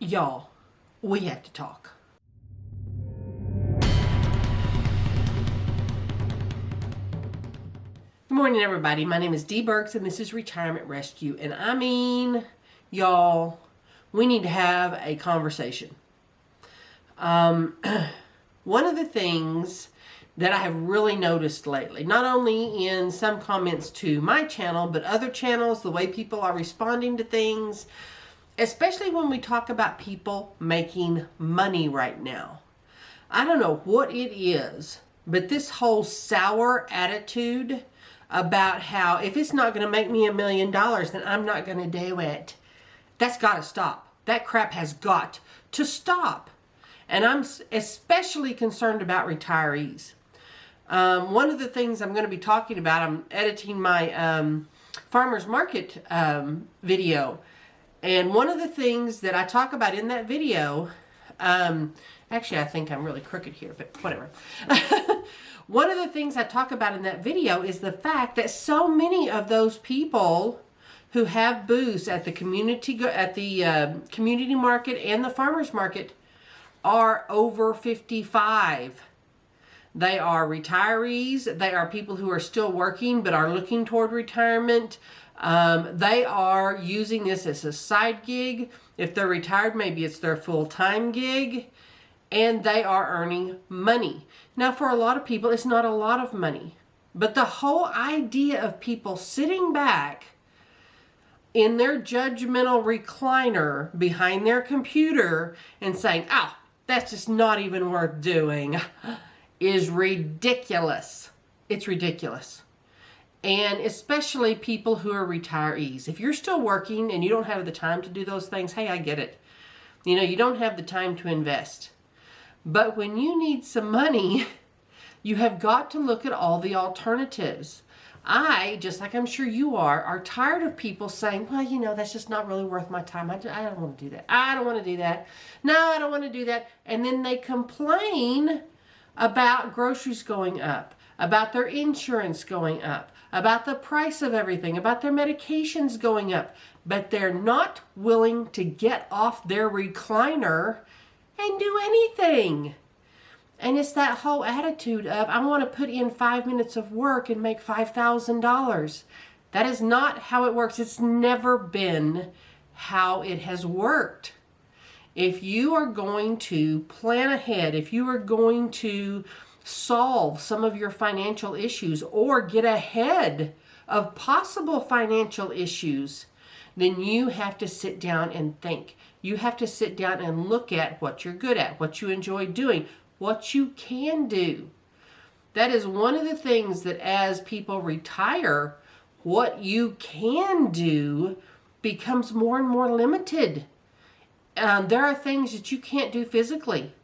Y'all, we have to talk. Good morning, everybody. My name is Dee Burks, and this is Retirement Rescue. And I mean, y'all, we need to have a conversation. One of the things that I have really noticed lately, not only in some comments to my channel, but other channels, the way people are responding to things, especially when we talk about people making money right now. I don't know what it is, but this whole sour attitude about how if it's not going to make me $1 million, then I'm not going to do it. That's got to stop. That crap has got to stop. And I'm especially concerned about retirees. One of the things I'm going to be talking about, I'm editing my farmer's market video. And one of the things that I talk about in that video, actually I think I'm really crooked here, but whatever. One of the things I talk about in that video is the fact that so many of those people who have booths at the community market and the farmer's market are over 55. They are retirees. They are people who are still working but are looking toward retirement. They are using this as a side gig. If they're retired, maybe it's their full-time gig. And they are earning money. Now, for a lot of people, it's not a lot of money. But the whole idea of people sitting back in their judgmental recliner behind their computer and saying, "Oh, that's just not even worth doing," is ridiculous. It's ridiculous. And especially people who are retirees. If you're still working and you don't have the time to do those things, hey, I get it. You know, you don't have the time to invest. But when you need some money, you have got to look at all the alternatives. I, just like I'm sure you are tired of people saying, well, you know, that's just not really worth my time. I don't want to do that. I don't want to do that. No, I don't want to do that. And then they complain about groceries going up, about their insurance going up, about the price of everything, about their medications going up, but they're not willing to get off their recliner and do anything. And it's that whole attitude of, I want to put in 5 minutes of work and make $5,000. That is not how it works. It's never been how it has worked. If you are going to plan ahead, if you are going to solve some of your financial issues or get ahead of possible financial issues, then you have to sit down and think. You have to sit down and look at what you're good at, what you enjoy doing, what you can do. That is one of the things that as people retire, what you can do becomes more and more limited. There are things that you can't do physically.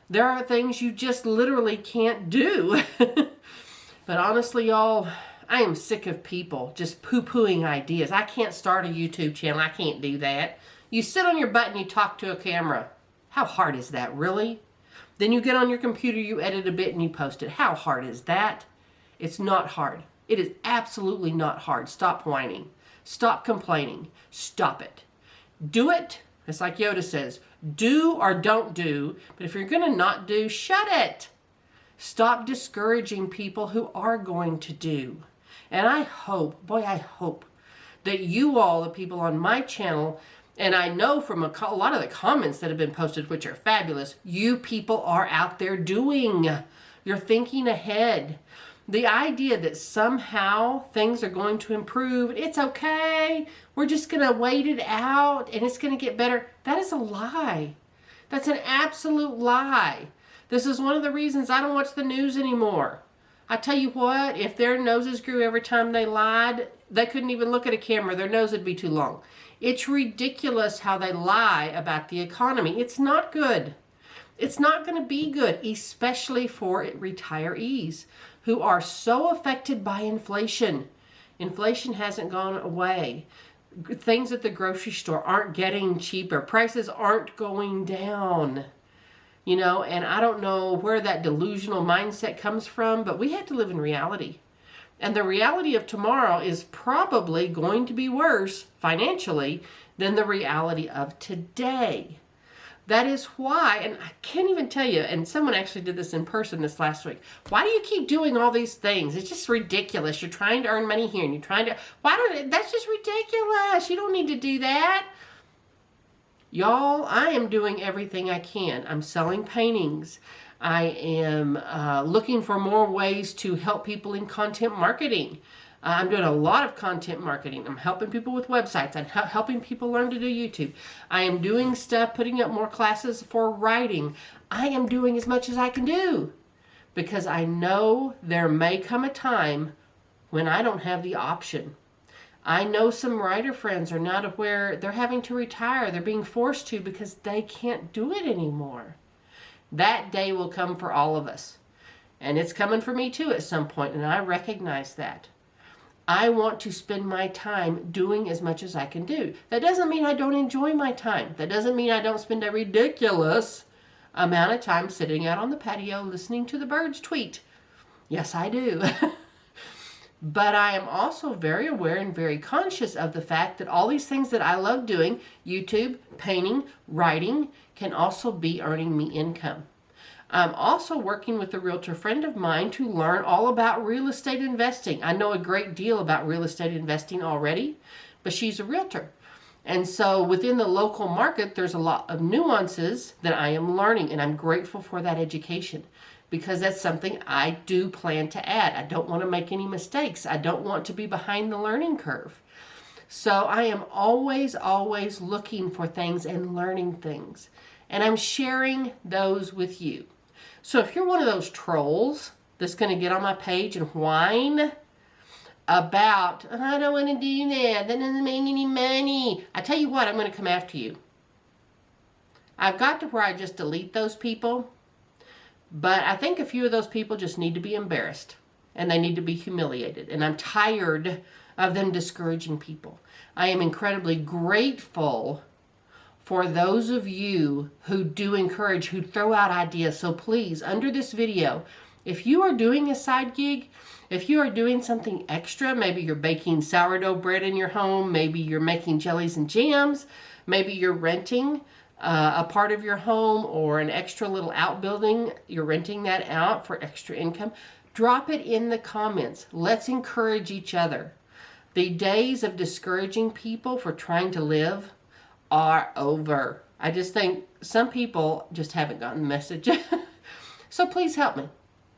There are things you just literally can't do. But honestly, y'all, I am sick of people just poo-pooing ideas. I can't start a YouTube channel. I can't do that. You sit on your butt and you talk to a camera. How hard is that, really? Then you get on your computer, you edit a bit and you post it. How hard is that? It's not hard. It is absolutely not hard. Stop whining. Stop complaining. Stop it. Do it. It's like Yoda says, do or don't do. But if you're going to not do, shut it. Stop discouraging people who are going to do. And I hope, boy, I hope that you all, the people on my channel, and I know from a lot of the comments that have been posted, which are fabulous, you people are out there doing. You're thinking ahead. The idea that somehow things are going to improve, it's okay, we're just going to wait it out and it's going to get better, that is a lie. That's an absolute lie. This is one of the reasons I don't watch the news anymore. I tell you what, if their noses grew every time they lied, they couldn't even look at a camera. Their nose would be too long. It's ridiculous how they lie about the economy. It's not good. It's not going to be good, especially for retirees who are so affected by inflation. Inflation hasn't gone away. Things at the grocery store aren't getting cheaper. Prices aren't going down. You know, and I don't know where that delusional mindset comes from, but we have to live in reality. And the reality of tomorrow is probably going to be worse financially than the reality of today. That is why, and I can't even tell you, and someone actually did this in person this last week. Why do you keep doing all these things? It's just ridiculous. You're trying to earn money here and you're trying to, that's just ridiculous. You don't need to do that. Y'all, I am doing everything I can. I'm selling paintings. I am looking for more ways to help people in content marketing. I'm doing a lot of content marketing. I'm helping people with websites. I'm helping people learn to do YouTube. I am doing stuff, putting up more classes for writing. I am doing as much as I can do because I know there may come a time when I don't have the option. I know some writer friends are not aware they're having to retire. They're being forced to because they can't do it anymore. That day will come for all of us. And it's coming for me too at some point, and I recognize that. I want to spend my time doing as much as I can do. That doesn't mean I don't enjoy my time. That doesn't mean I don't spend a ridiculous amount of time sitting out on the patio listening to the birds tweet. Yes, I do. But I am also very aware and very conscious of the fact that all these things that I love doing, YouTube, painting, writing, can also be earning me income. I'm also working with a realtor friend of mine to learn all about real estate investing. I know a great deal about real estate investing already, but she's a realtor. And so within the local market, there's a lot of nuances that I am learning, and I'm grateful for that education because that's something I do plan to add. I don't want to make any mistakes. I don't want to be behind the learning curve. So I am always looking for things and learning things, and I'm sharing those with you. So if you're one of those trolls that's going to get on my page and whine about, I don't want to do that doesn't make any money, I tell you what, I'm going to come after you. I've got to where I just delete those people, but I think a few of those people just need to be embarrassed and they need to be humiliated, and I'm tired of them discouraging people. I am incredibly grateful for those of you who do encourage, who throw out ideas. So please, under this video, if you are doing a side gig, if you are doing something extra, maybe you're baking sourdough bread in your home, maybe you're making jellies and jams, maybe you're renting a part of your home or an extra little outbuilding, you're renting that out for extra income, drop it in the comments. Let's encourage each other. The days of discouraging people for trying to live are over. I just think some people just haven't gotten the message. So please help me.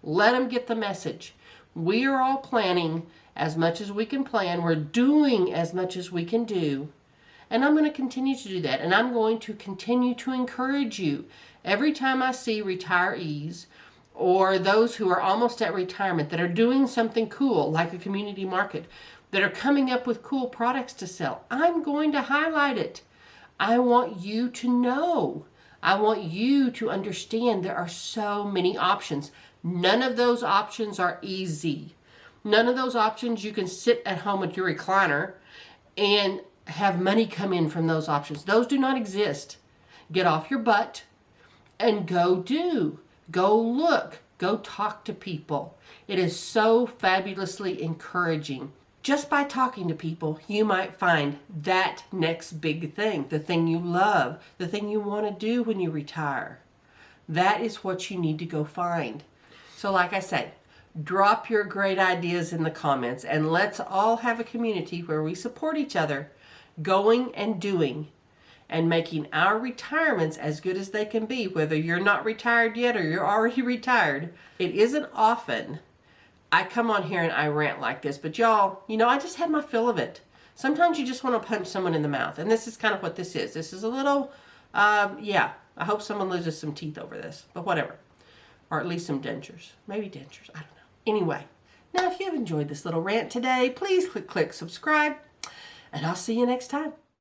Let them get the message. We are all planning as much as we can plan. We're doing as much as we can do. And I'm going to continue to do that. And I'm going to continue to encourage you. Every time I see retirees or those who are almost at retirement that are doing something cool, like a community market, that are coming up with cool products to sell, I'm going to highlight it. I want you to know. I want you to understand there are so many options. None of those options are easy. None of those options you can sit at home with your recliner and have money come in from those options. Those do not exist. Get off your butt and go do. Go look. Go talk to people. It is so fabulously encouraging. Just by talking to people, you might find that next big thing, the thing you love, the thing you want to do when you retire. That is what you need to go find. So like I said, drop your great ideas in the comments and let's all have a community where we support each other, going and doing and making our retirements as good as they can be, whether you're not retired yet or you're already retired. It isn't often I come on here and I rant like this, but y'all, I just had my fill of it. Sometimes you just want to punch someone in the mouth, and this is kind of what this is. This is a little, I hope someone loses some teeth over this, but whatever. Or at least some dentures. Maybe dentures, I don't know. Anyway, now if you have enjoyed this little rant today, please click subscribe, and I'll see you next time.